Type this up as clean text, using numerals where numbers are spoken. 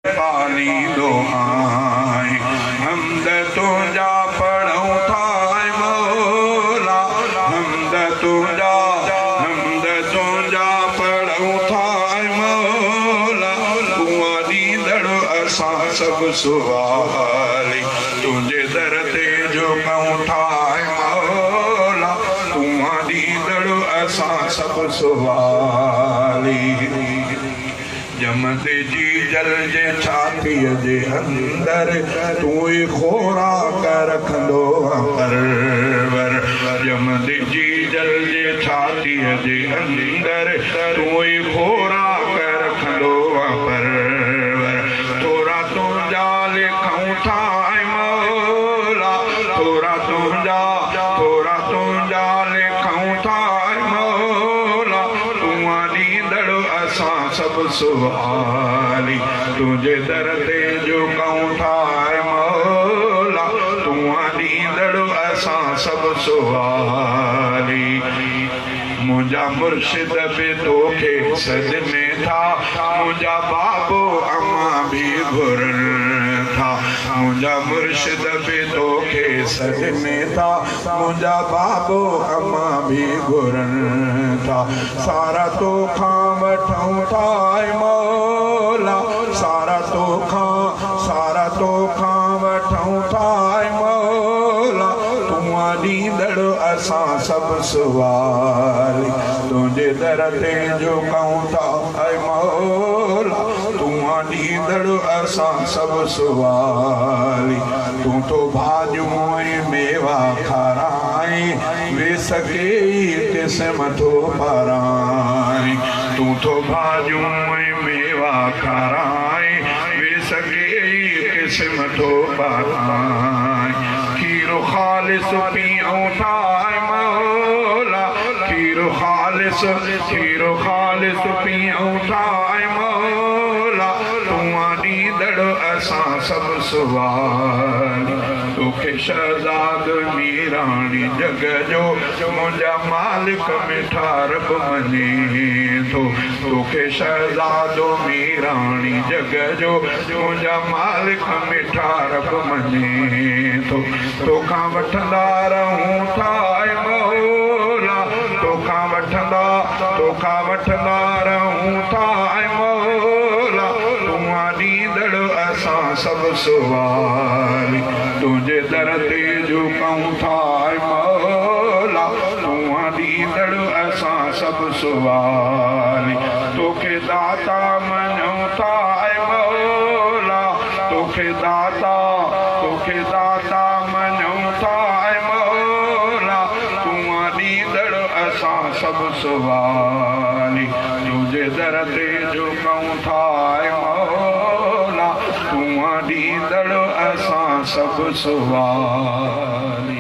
पाली दो आए हमद तुझा पढ़ूं था मौला हमद तुझा पढ़ूं था मौला कुआ दीदड़ असां सब सुवाली तुझे दर ते झुकूं था मौला कुआ दीदड़ असां सब सुवाली जमदे जी जल जे छातीअ जे अंदर तू ही खोराक रखंदो परवर जमदे जी जल जे छातीअ जे अंदर तू ही खोराक रखंदो परवर थोरा तुंहिंजा लिखूं था मौला थोरा तुंहिंजा लिखूं था मौला तूं ॾींदड़ असां सब सुवाली तुझे दर ते झुकूं था मौला तूं ॾींदड़ असां सब सुवाली मुंहिंजा मुर्शिद बि तोखे सजने था मुंहिंजा बाबो अम्मा बि घुरनि था मुंहिंजा मुर्शिद बि तोखे सजने था मुंहिंजा बाबो अम्मा बि घुरनि था सारा तोखां वठूं था मौला सारा तोखां वठूं था मौला तूं ॾींदड़ असां सब सुवाली तुंहिंजे दर ते झुकूं था मौला तूं ॾींदड़ असां सब सुवाली तूं तो भाॼियूं ऐं मेवा खाराई वे सके क़िस्म थो पाराई तूं तो भाॼियूं ऐं मेवा खाराई वे सके क़िस्म थो पाराई खीरो ख़ालिस पीऊं था मौला खीरो ख़ालिस पीऊं था मौला तूं ॾींदड़ असां सब सुवाली तोखे शहज़ाद मीराणी जग जो मुंहिंजा मालिक मिठा रब मञे थो तोखे शहज़ादो मीराणी जग जो मुंहिंजा मालिक मिठा रब मञे थो तोखां वठंदा रहूं था मौला तोखां वठंदा रहूं था मौला तूं ॾींदड़ असां सब सुवाली तुंहिंजे दर ते झुकूं था मौला तूं ॾींदड़ असां सब सुवाली तोखे दाता मञूं था मौला तोखे दाता मञूं था मौला तूं ॾींदड़ असां सब सुवाली तुंहिंजे दर ते झुकूं था मौला तूं ॾींदड़ असां सब सुवाली।